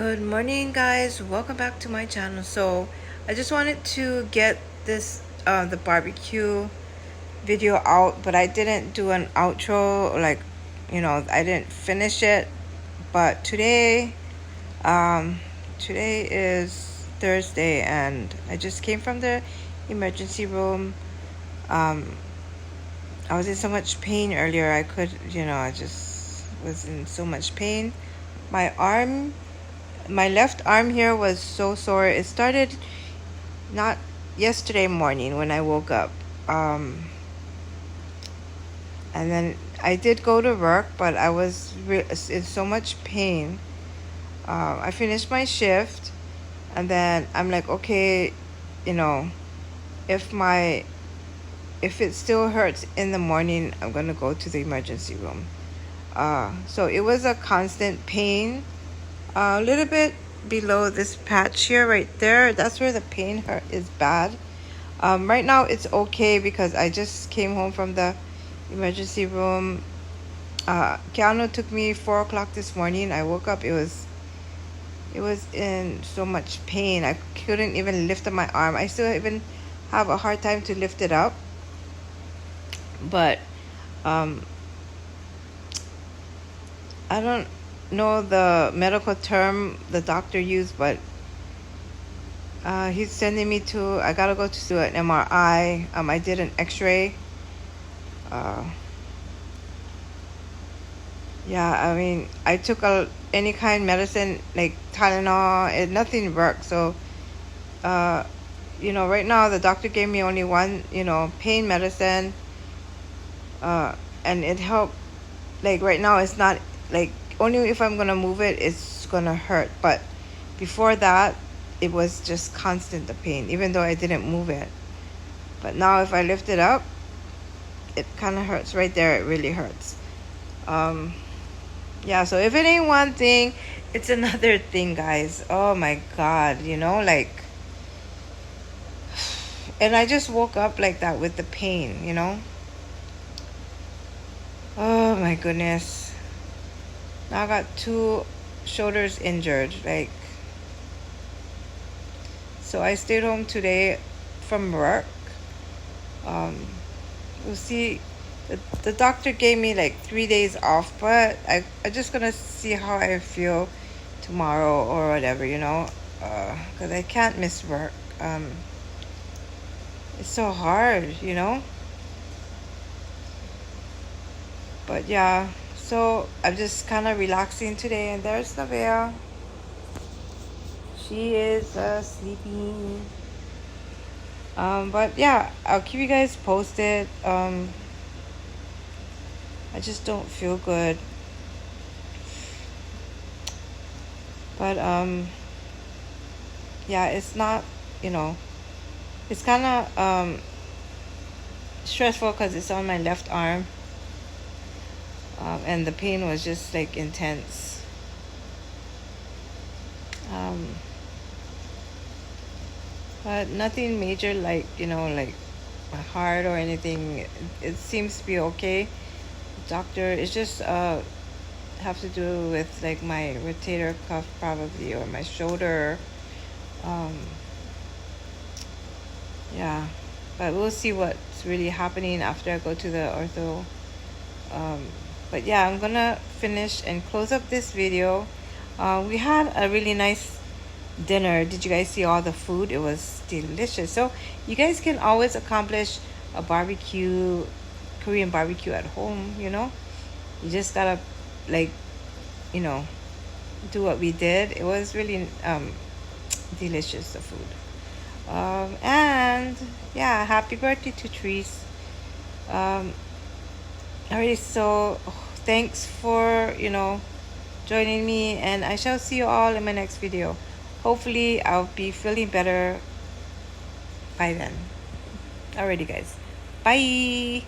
Good morning, guys. Welcome back to my channel. So I just wanted to get this the barbecue video out, but I didn't do an outro, like, I didn't finish it. But today is Thursday, and I just came from the emergency room. I was in so much pain earlier. I just was in so much pain. My left arm here was so sore. It started not yesterday morning when I woke up. And then I did go to work, but I was in so much pain. I finished my shift, and then I'm like, okay, you know, if my if it still hurts in the morning, I'm gonna go to the emergency room. So it was a constant pain, a little bit below this patch here, right there. That's where the pain hurt is bad. Right now it's okay because I just came home from the emergency room. Keanu took me 4 o'clock this morning. I woke up, it was in so much pain. I couldn't even lift up my arm. I still even have a hard time to lift it up. But I don't know the medical term the doctor used, but he's sending me to, I gotta go to an MRI. I did an x-ray. Yeah, I mean, I took any kind of medicine like Tylenol, and nothing worked. So right now the doctor gave me only one pain medicine, and it helped. Like right now it's not, like, only if I'm gonna move it, it's gonna hurt. But before that, it was just constant, the pain, even though I didn't move it. But now if I lift it up, it kind of hurts right there. It really hurts. Yeah, so if it ain't one thing, it's another thing, guys. Oh my God, like, and I just woke up like that with the pain. Oh my goodness. Now I got 2 shoulders injured, like. So I stayed home today from work. We'll see. The doctor gave me like 3 days off, but I'm just gonna see how I feel tomorrow or whatever, because I can't miss work. It's so hard, But yeah, so I'm just kind of relaxing today, and there's Nevaeh. She is sleeping. But yeah, I'll keep you guys posted. I just don't feel good. But yeah, it's not, it's kind of stressful because it's on my left arm. And the pain was just like intense. But nothing major, like, like my heart or anything. It seems to be okay. Doctor, it's just have to do with like my rotator cuff probably, or my shoulder. Yeah, but we'll see what's really happening after I go to the ortho. But yeah, I'm gonna finish and close up this video. We had a really nice dinner. Did you guys see all the food? It was delicious. So you guys can always accomplish a Korean barbecue at home. You just gotta, like, do what we did. It was really delicious, the food. And yeah, happy birthday to Treece. Alright, so thanks for joining me, and I shall see you all in my next video. Hopefully I'll be feeling better by then. Alrighty, guys, bye.